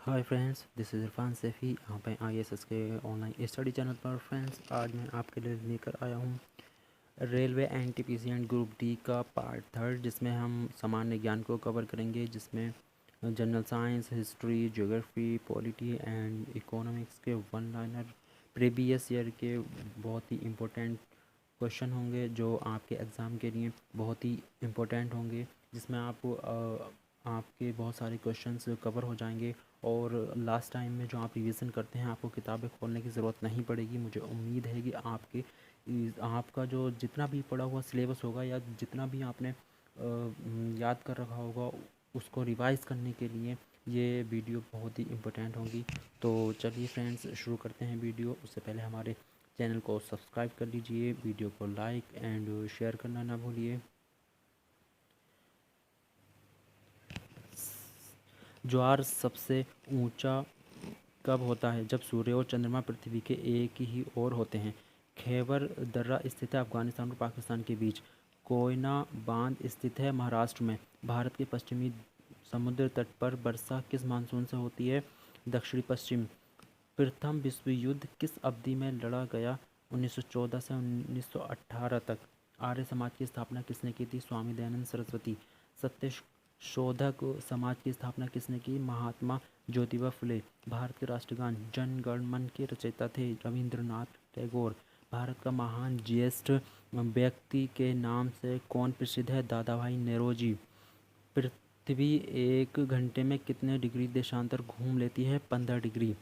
Hi friends, this is Irfan Saifi. आप हैं IAS के ऑनलाइन स्टडी चैनल पर। फ्रेंड्स, आज मैं आपके लिए लेकर आया हूँ railway NTPC and group D का पार्ट थर्ड, जिसमें हम सामान्य ज्ञान को कवर करेंगे, जिसमें general science, history, geography, polity and economics के वन लाइनर प्रीवियस ईयर के बहुत ही इम्पोर्टेंट क्वेश्चन होंगे, जो आपके एग्ज़ाम के लिए बहुत ही इम्पोर्टेंट होंगे, जिसमें आपके बहुत सारे क्वेश्चंस कवर हो जाएंगे। और लास्ट टाइम में जो आप रिवीजन करते हैं, आपको किताबें खोलने की ज़रूरत नहीं पड़ेगी। मुझे उम्मीद है कि आपका जो जितना भी पढ़ा हुआ सिलेबस होगा या जितना भी आपने याद कर रखा होगा, उसको रिवाइज़ करने के लिए ये वीडियो बहुत ही इम्पोर्टेंट होगी। तो चलिए फ्रेंड्स, शुरू करते हैं वीडियो। उससे पहले हमारे चैनल को सब्सक्राइब कर लीजिए, वीडियो को लाइक एंड शेयर करना ना भूलिए। ज्वार सबसे ऊंचा कब होता है? जब सूर्य और चंद्रमा पृथ्वी के एक ही ओर होते हैं। खैबर दर्रा स्थित है अफगानिस्तान और पाकिस्तान के बीच। कोयना बांध स्थित है महाराष्ट्र में। भारत के पश्चिमी समुद्र तट पर वर्षा किस मानसून से होती है? दक्षिण पश्चिम। प्रथम विश्व युद्ध किस अवधि में लड़ा गया? 1914 से 1918 तक। आर्य समाज की स्थापना किसने की थी? स्वामी दयानंद सरस्वती। सत्य शोधक समाज की स्थापना किसने की? महात्मा ज्योतिबा फुले। भारत के राष्ट्रगान जन गण मन के रचयिता थे रविंद्रनाथ टैगोर। भारत का महान ज्येष्ठ व्यक्ति के नाम से कौन प्रसिद्ध है? दादा भाई नेरोजी। पृथ्वी एक घंटे में कितने डिग्री देशांतर घूम लेती है? 15 डिग्री।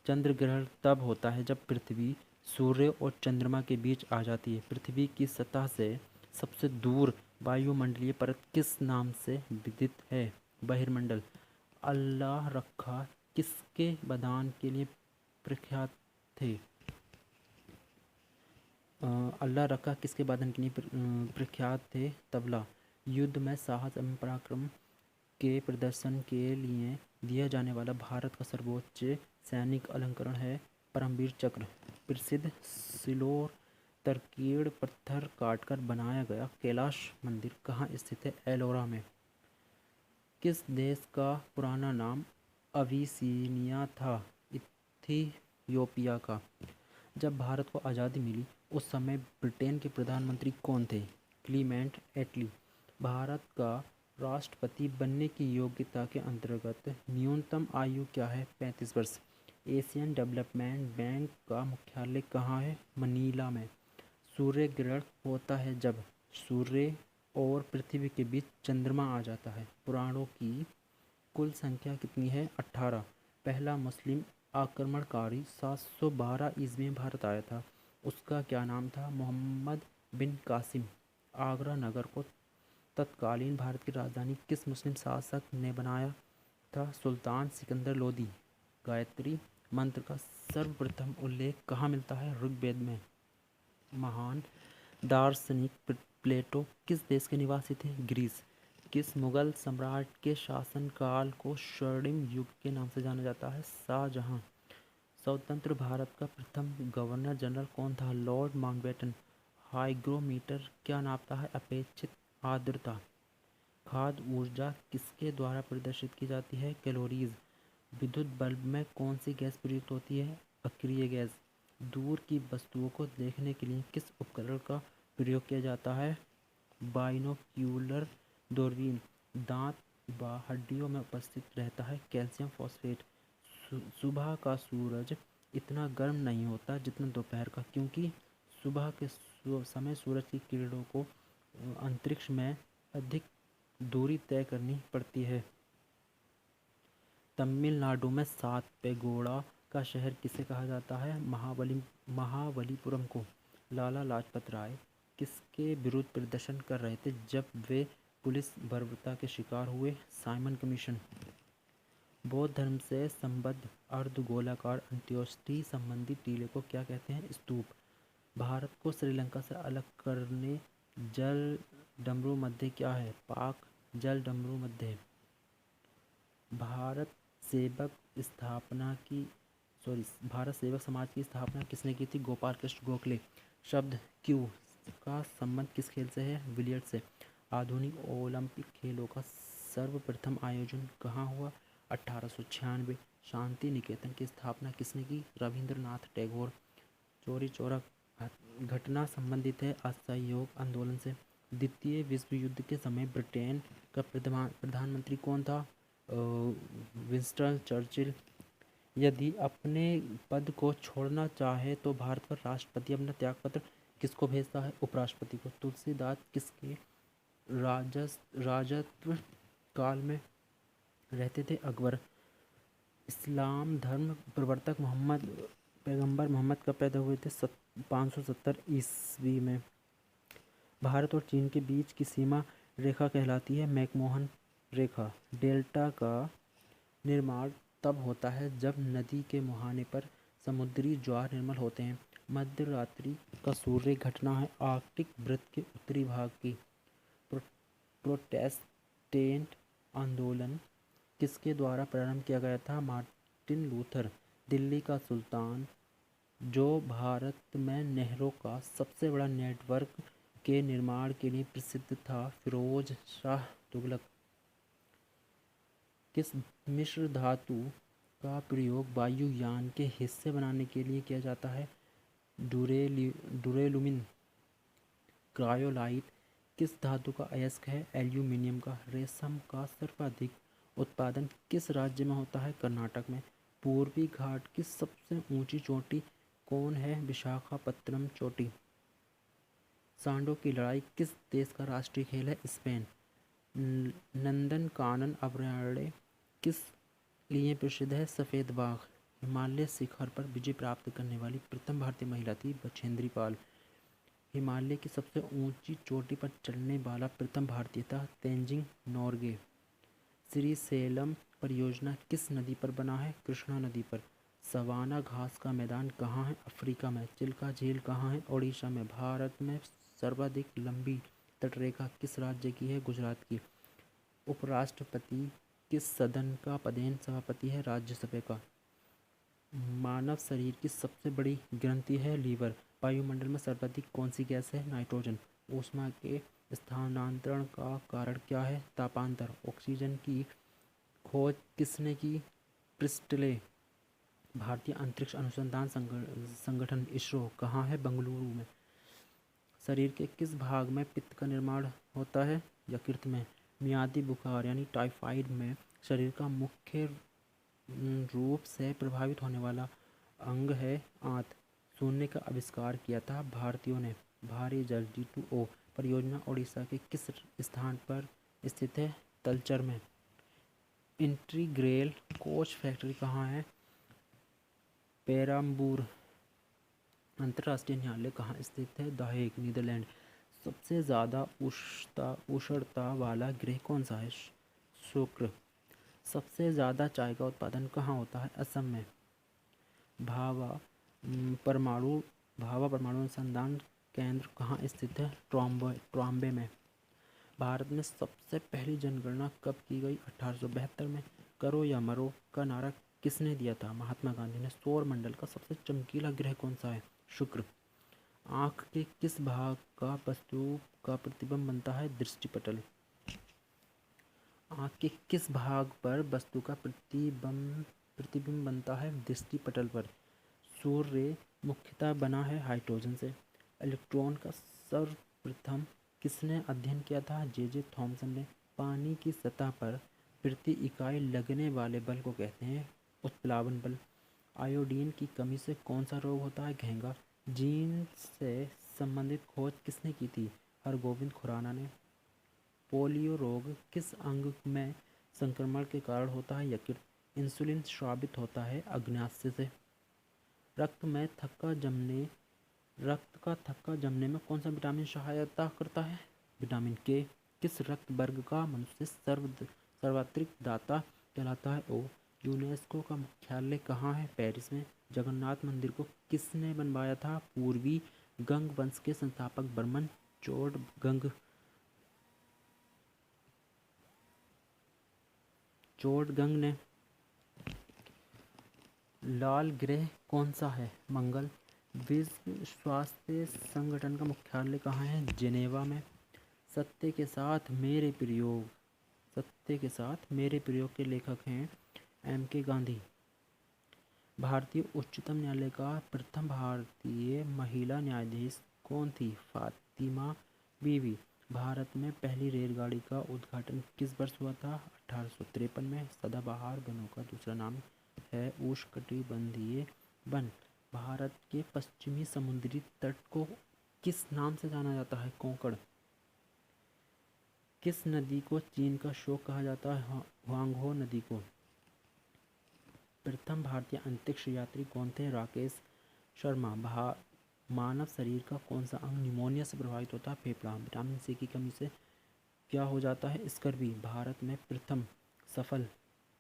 चंद्र ग्रहण तब होता है जब पृथ्वी सूर्य और चंद्रमा के बीच आ जाती है। पृथ्वी की सतह से सबसे दूर वायुमंडलीय परत किस नाम से विदित है? बहिर्मंडल। अल्लाह रखा किसके बदान के लिए प्रख्यात थे? अल्लाह रखा किसके बदान के लिए प्रख्यात थे? तबला। युद्ध में साहस एवं पराक्रम के प्रदर्शन के लिए दिया जाने वाला भारत का सर्वोच्च सैनिक अलंकरण है परमवीर चक्र। प्रसिद्ध सिलोर तरकीड़ पत्थर काटकर बनाया गया कैलाश मंदिर कहाँ स्थित है? एलोरा में। किस देश का पुराना नाम अबिसिनिया था? इथियोपिया का। जब भारत को आज़ादी मिली, उस समय ब्रिटेन के प्रधानमंत्री कौन थे? क्लीमेंट एटली। भारत का राष्ट्रपति बनने की योग्यता के अंतर्गत न्यूनतम आयु क्या है? 35 वर्ष। एशियन डेवलपमेंट बैंक का मुख्यालय कहाँ है? मनीला में। सूर्य ग्रहण होता है जब सूर्य और पृथ्वी के बीच चंद्रमा आ जाता है। पुराणों की कुल संख्या कितनी है? 18। पहला मुस्लिम आक्रमणकारी 712 ईस्वी में भारत आया था, उसका क्या नाम था? मोहम्मद बिन कासिम। आगरा नगर को तत्कालीन भारत की राजधानी किस मुस्लिम शासक ने बनाया था? सुल्तान सिकंदर लोदी। गायत्री मंत्र का सर्वप्रथम उल्लेख कहाँ मिलता है? ऋग्वेद में। महान दार्शनिक प्लेटो किस देश के निवासी थे? ग्रीस। किस मुगल सम्राट के शासनकाल को स्वर्णिम युग के नाम से जाना जाता है? शाहजहां। स्वतंत्र भारत का प्रथम गवर्नर जनरल कौन था? Lord Mountbatten. हाइग्रोमीटर क्या नापता है? अपेक्षित आर्द्रता। खाद्य ऊर्जा किसके द्वारा प्रदर्शित की जाती है? कैलोरीज। विद्युत बल्ब में कौन सी गैस प्रयुक्त होती है? अक्रिय गैस। दूर की वस्तुओं को देखने के लिए किस उपकरण का प्रयोग किया जाता है? बाइनोक्यूलर दूरबीन। दांत व हड्डियों में उपस्थित रहता है कैल्शियम फॉस्फेट। सुबह का सूरज इतना गर्म नहीं होता जितना दोपहर का, क्योंकि सुबह के समय सूरज की किरणों को अंतरिक्ष में अधिक दूरी तय करनी पड़ती है। तमिलनाडु में सात पेगोड़ा का शहर किसे कहा जाता है? महाबलीपुरम को। लाला लाजपत राय किसके विरुद्ध प्रदर्शन कर रहे थे जब वे पुलिस बर्बरता के शिकार हुए? Simon commission. बौद्ध धर्म से संबद्ध अर्धगोलाकार अंत्योष्टि संबंधी टीले को क्या कहते हैं? स्तूप। भारत को श्रीलंका से अलग करने जल डमरू मध्य क्या है? पाक जल डमरू मध्य। भारत सेवक स्थापना की भारत सेवक समाज की स्थापना किसने की थी? गोपाल कृष्ण गोखले। शब्द क्यू का संबंध किस खेल से है? बिलियर्ड से। आधुनिक ओलंपिक खेलों का सर्वप्रथम आयोजन कहाँ हुआ? 1896 शांति निकेतन की स्थापना किसने की? रविंद्रनाथ टैगोर। चोरी चौरा घटना संबंधित है असहयोग आंदोलन से। द्वितीय विश्व युद्ध के समय ब्रिटेन का प्रधानमंत्री कौन था? Winston Churchill. यदि अपने पद को छोड़ना चाहे तो भारत का राष्ट्रपति अपना त्यागपत्र किसको भेजता है? उपराष्ट्रपति को। तुलसीदास किसके राजत्व काल में रहते थे? अकबर। इस्लाम धर्म प्रवर्तक पैगंबर मोहम्मद कब पैदा हुए थे? 570 ईस्वी में। भारत और चीन के बीच की सीमा रेखा कहलाती है मैकमोहन रेखा। डेल्टा का निर्माण तब होता है जब नदी के मुहाने पर समुद्री ज्वार निर्मल होते हैं। मध्य रात्रि का सूर्य घटना है आर्कटिक वृत्त के उत्तरी भाग की। प्रोटेस्टेंट आंदोलन किसके द्वारा प्रारंभ किया गया था? Martin Luther. दिल्ली का सुल्तान जो भारत में नहरों का सबसे बड़ा नेटवर्क के निर्माण के लिए प्रसिद्ध था, फिरोज शाह तुगलक। किस मिश्र धातु का प्रयोग वायुयान के हिस्से बनाने के लिए किया जाता है? डुरेलुमिन। क्रायोलाइट किस धातु का अयस्क है? एल्यूमिनियम का। रेशम का सर्वाधिक उत्पादन किस राज्य में होता है? कर्नाटक में। पूर्वी घाट की सबसे ऊंची चोटी कौन है? विशाखापत्तनम चोटी। सांडों की लड़ाई किस देश का राष्ट्रीय खेल है? स्पेन। नंदनकानन अभयारण्य किस लिए प्रसिद्ध है? सफ़ेद बाघ। हिमालय शिखर पर विजय प्राप्त करने वाली प्रथम भारतीय महिला थी बछेंद्री पाल। हिमालय की सबसे ऊंची चोटी पर चढ़ने वाला प्रथम भारतीय था तेंजिंग नोर्गे। श्रीशैलम परियोजना किस नदी पर बना है? कृष्णा नदी पर। सवाना घास का मैदान कहाँ है? अफ्रीका में। चिल्का झील कहाँ है? ओडिशा में। भारत में सर्वाधिक लंबी तटरेखा किस राज्य की है? गुजरात की। उपराष्ट्रपति किस सदन का पदेन सभापति है? राज्यसभा का। मानव शरीर की सबसे बड़ी ग्रंथि है लीवर। वायुमंडल में सर्वाधिक कौन सी गैस है? नाइट्रोजन। ऊष्मा के स्थानांतरण का कारण क्या है? तापांतर। ऑक्सीजन की खोज किसने की? प्रिस्टले। भारतीय अंतरिक्ष अनुसंधान संगठन इसरो कहाँ है? बेंगलुरु में। शरीर के किस भाग में पित्त का निर्माण होता है? यकृत में। मियादी बुखार यानी टाइफाइड में शरीर का मुख्य रूप से प्रभावित होने वाला अंग है आंत। शून्य का आविष्कार किया था भारतीयों ने। भारी जल D2O परियोजना ओडिशा के किस स्थान पर स्थित है? तलचर में। इंटीग्रेल कोच फैक्ट्री कहाँ है? पेराम्बूर। अंतर्राष्ट्रीय न्यायालय कहाँ स्थित है? The Hague, Netherlands. सबसे ज़्यादा उष्णता वाला ग्रह कौन सा है? शुक्र। सबसे ज़्यादा चाय का उत्पादन कहाँ होता है? असम में। भाभा परमाणु अनुसंधान केंद्र कहाँ स्थित है? ट्रॉम्बे में। भारत में सबसे पहली जनगणना कब की गई? 1872 में। करो या मरो का नारा किसने दिया था? महात्मा गांधी ने। सौर मंडल का सबसे चमकीला ग्रह कौन सा है? शुक्र। आँख के किस भाग का वस्तु का प्रतिबिंब बनता है? दृष्टिपटल। आँख के किस भाग पर वस्तु का प्रतिबिंब बनता है? दृष्टिपटल पर। सूर्य मुख्यतः बना है हाइड्रोजन से। इलेक्ट्रॉन का सर्वप्रथम किसने अध्ययन किया था? जे थॉमसन ने। पानी की सतह पर प्रति इकाई लगने वाले बल को कहते हैं उत्प्लावन बल। आयोडीन की कमी से कौन सा रोग होता है? घेंघा। जीन से संबंधित खोज किसने की थी? हरगोविंद खुराना ने। पोलियो रोग किस अंग में संक्रमण के कारण होता है? यकृत। इंसुलिन स्रावित होता है अग्न्याशय से। रक्त का थक्का जमने में कौन सा विटामिन सहायता करता है? विटामिन के। किस रक्त वर्ग का मनुष्य सर्वाधिक दाता कहलाता है? ओ। यूनेस्को का मुख्यालय कहाँ है? पेरिस में। जगन्नाथ मंदिर को किसने बनवाया था? पूर्वी गंग वंश के संस्थापक बर्मन चोडगंग ने। लाल ग्रह कौन सा है? मंगल। विश्व स्वास्थ्य संगठन का मुख्यालय कहाँ है? जेनेवा में। सत्य के साथ मेरे प्रयोग के लेखक हैं M.K. गांधी। भारतीय उच्चतम न्यायालय का प्रथम भारतीय महिला न्यायाधीश कौन थी? फातिमा बीवी। भारत में पहली रेलगाड़ी का उद्घाटन किस वर्ष हुआ था? 1853 में। सदाबहार वनों का दूसरा नाम है उष्णकटिबंधीय वन। भारत के पश्चिमी समुद्री तट को किस नाम से जाना जाता है? कोंकण। किस नदी को चीन का शोक कहा जाता है? ह्वांगहो नदी को। प्रथम भारतीय अंतरिक्ष यात्री कौन थे? राकेश शर्मा। मानव शरीर का कौन सा अंग निमोनिया से प्रभावित होता है? फेफड़ा। विटामिन सी की कमी से क्या हो जाता है? स्कर्वी। भारत में प्रथम सफल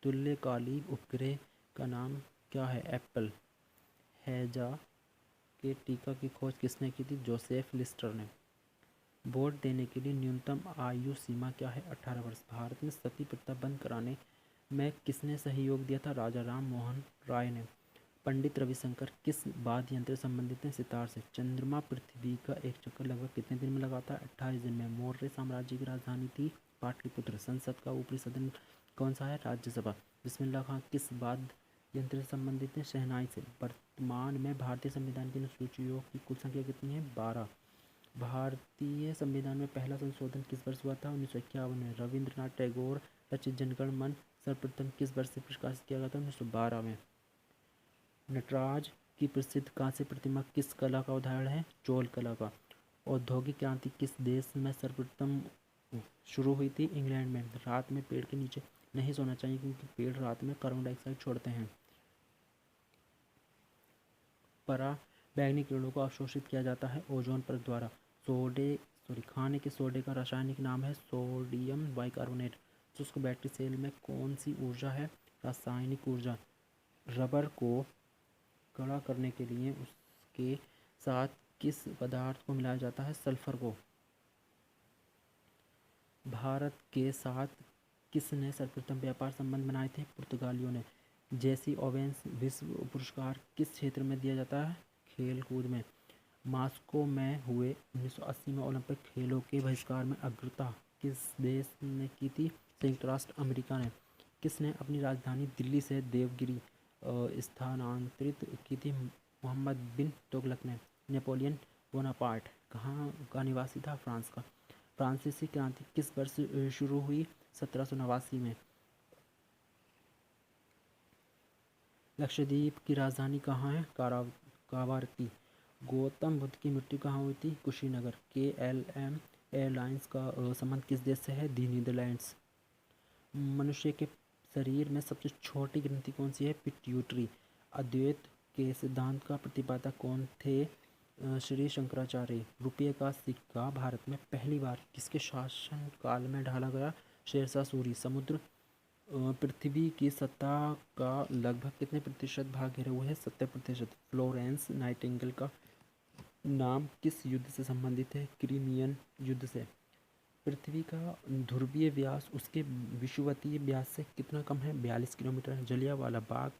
तुल्यकालिक उपग्रह का नाम क्या है? एप्पल। हैजा के टीका की खोज किसने की थी? जोसेफ लिस्टर ने। वोट देने के लिए न्यूनतम आयु सीमा क्या है? 18 वर्ष। भारत में सती प्रथा बंद कराने में किसने सहयोग दिया था? राजा राम मोहन राय ने। पंडित रविशंकर किस वाद्य यंत्र से संबंधित हैं? सितार से। चंद्रमा पृथ्वी का एक चक्कर लगभग कितने दिन में लगाता है? 28 दिन में। मौर्य साम्राज्य की राजधानी थी पाटलिपुत्र। संसद का ऊपरी सदन कौन सा है? राज्यसभा। बिस्मिल्लाह खां किस वाद्य यंत्र से संबंधित हैं? शहनाई से। वर्तमान में भारतीय संविधान की अनुसूचियों की कुल संख्या कितनी है? 12। भारतीय संविधान में पहला संशोधन किस वर्ष हुआ था? 1951 में। रविंद्रनाथ टैगोर रचित जनगण मन सर्वप्रथम किस वर्ष से प्रकाशित किया गया था? 1912 में। नटराज की प्रसिद्ध कांस्य प्रतिमा किस कला का उदाहरण है? चोल कला का। औद्योगिक क्रांति किस देश में सर्वप्रथम शुरू हुई थी? इंग्लैंड में। रात में पेड़ के नीचे नहीं सोना चाहिए क्योंकि पेड़ रात में कार्बन डाइऑक्साइड छोड़ते हैं। पराबैंगनी किरणों को अवशोषित किया जाता है ओजोन परत द्वारा। खाने के सोडे का रासायनिक नाम है सोडियम बाइकार्बोनेट। शुष्क बैटरी सेल में कौन सी ऊर्जा है? रासायनिक ऊर्जा। रबर को कड़ा करने के लिए उसके साथ किस पदार्थ को मिलाया जाता है? सल्फर को। भारत के साथ किसने सर्वप्रथम व्यापार संबंध बनाए थे? पुर्तगालियों ने। जेसी ओवेन्स विश्व पुरस्कार किस क्षेत्र में दिया जाता है? खेल कूद में। मॉस्को में हुए 1980 में ओलंपिक खेलों के बहिष्कार में अग्रता किस देश ने की थी? संयुक्त राष्ट्र अमेरिका ने। किसने अपनी राजधानी दिल्ली से देवगिरी स्थानांतरित की थी? मोहम्मद बिन तुगलक ने। नेपोलियन बोनापार्ट कहाँ का निवासी था? फ्रांस का। फ्रांसीसी क्रांति किस वर्ष शुरू हुई? 1789 में। लक्षद्वीप की राजधानी कहाँ है? कावारती। गौतम बुद्ध की मृत्यु कहाँ हुई थी? कुशीनगर। KLM एयरलाइंस का संबंध किस देश से है? दी नीदरलैंड्स। मनुष्य के शरीर में सबसे छोटी ग्रंथि कौन सी है? पिट्यूटरी। अद्वैत के सिद्धांत का प्रतिपादक कौन थे? श्री शंकराचार्य। रुपये का सिक्का भारत में पहली बार किसके शासन काल में ढाला गया? शेरशाह सूरी। समुद्र पृथ्वी की सतह का लगभग कितने प्रतिशत भाग घेरे हुए हैं? 70%। फ्लोरेंस नाइटिंगेल का नाम किस युद्ध से संबंधित है? क्रीमियन युद्ध से। पृथ्वी का ध्रुवीय व्यास उसके विषुवतीय व्यास से कितना कम है? 42 किलोमीटर। जलियांवाला बाग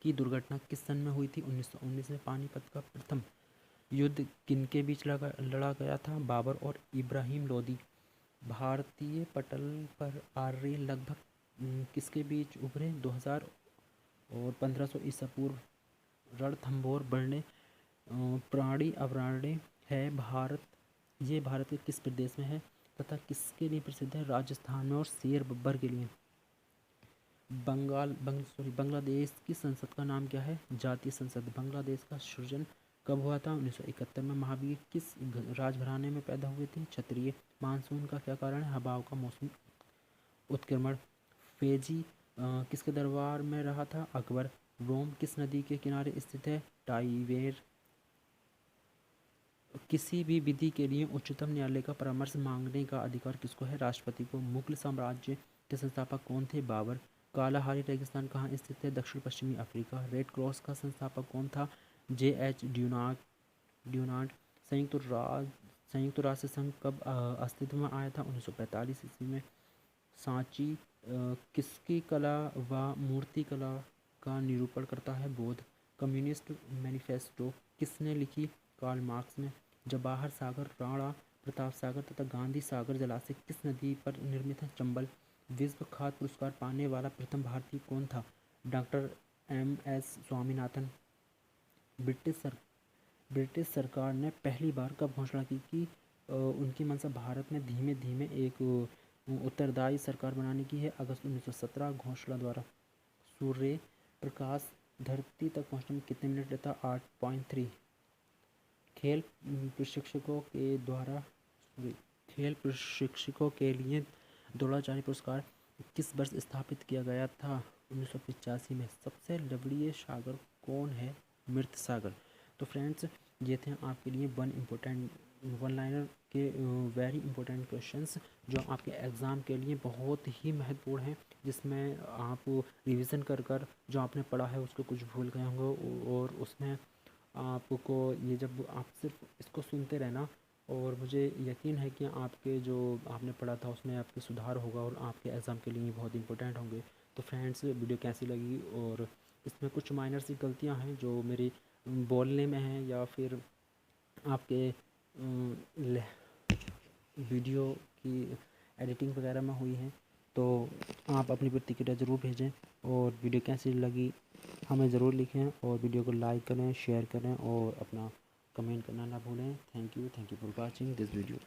की दुर्घटना किस सन में हुई थी? 1919 में। पानीपत का प्रथम युद्ध किनके बीच लड़ा गया था? बाबर और इब्राहिम लोदी। भारतीय पटल पर आर्य लगभग किसके बीच उभरे? 2000 और 1500 ईसा पूर्व। रणथंभौर बरने प्राणी अभयारण्य है ये भारत के किस प्रदेश में है तथा किसके लिए प्रसिद्ध है? राजस्थान में। और शेर बब्बर के लिए। बांग्लादेश की संसद का नाम क्या है? जातीय संसद। बांग्लादेश का सृजन कब हुआ था? 1971 में। महावीर किस राजघराने में पैदा हुए थे? क्षत्रिय। मानसून का क्या कारण है? हवाओं का मौसमी उत्क्रमण। फेजी किसके दरबार में रहा था? अकबर। रोम किस नदी के किनारे स्थित है? टाइवेर। किसी भी विधि के लिए उच्चतम न्यायालय का परामर्श मांगने का अधिकार किसको है? राष्ट्रपति को। मुगल साम्राज्य के संस्थापक कौन थे? बाबर। कालाहारी रेगिस्तान कहाँ स्थित है? दक्षिण पश्चिमी अफ्रीका। रेड क्रॉस का संस्थापक कौन था? JH ड्यूनार्ड। संयुक्त राष्ट्र संघ कब अस्तित्व में आया था? 1945 ईस्वी में। सांची किसकी कला व मूर्ति कला का निरूपण करता है? बौद्ध। कम्युनिस्ट मैनिफेस्टो किसने लिखी? कार्ल मार्क्स ने। जवाहर सागर, राणा प्रताप सागर तथा गांधी सागर जलाशय किस नदी पर निर्मित है? चंबल। विश्व खाद्य पुरस्कार पाने वाला प्रथम भारतीय कौन था? Doctor MS. स्वामीनाथन। ब्रिटिश सरकार ने पहली बार कब घोषणा की कि उनकी मंशा भारत में धीमे धीमे एक उत्तरदायी सरकार बनाने की है? अगस्त 1917 घोषणा द्वारा। सूर्य प्रकाश धरती तक पहुंचने में कितने मिनट लेता? 8.3। खेल प्रशिक्षकों के लिए द्रोणाचार्य पुरस्कार किस वर्ष स्थापित किया गया था? 1985 में। सबसे लवणीय सागर कौन है? मृत सागर। तो फ्रेंड्स, ये थे आपके लिए वन लाइनर के वेरी इंपॉर्टेंट क्वेश्चंस जो आपके एग्ज़ाम के लिए बहुत ही महत्वपूर्ण हैं, जिसमें आप रिवीजन कर जो आपने पढ़ा है उसको कुछ भूल गए होंगे, और उसमें आपको ये जब आप सिर्फ इसको सुनते रहना, और मुझे यकीन है कि आपके जो आपने पढ़ा था उसमें आपके सुधार होगा और आपके एग्ज़ाम के लिए बहुत इंपॉर्टेंट होंगे। तो फ्रेंड्स, वीडियो कैसी लगी? और इसमें कुछ माइनर सी गलतियां हैं जो मेरी बोलने में हैं या फिर आपके वीडियो की एडिटिंग वगैरह में हुई हैं, तो आप अपनी प्रतिक्रिया ज़रूर भेजें। और वीडियो कैसी लगी हमें ज़रूर लिखें, और वीडियो को लाइक करें, शेयर करें और अपना कमेंट करना ना भूलें। Thank you for watching this video.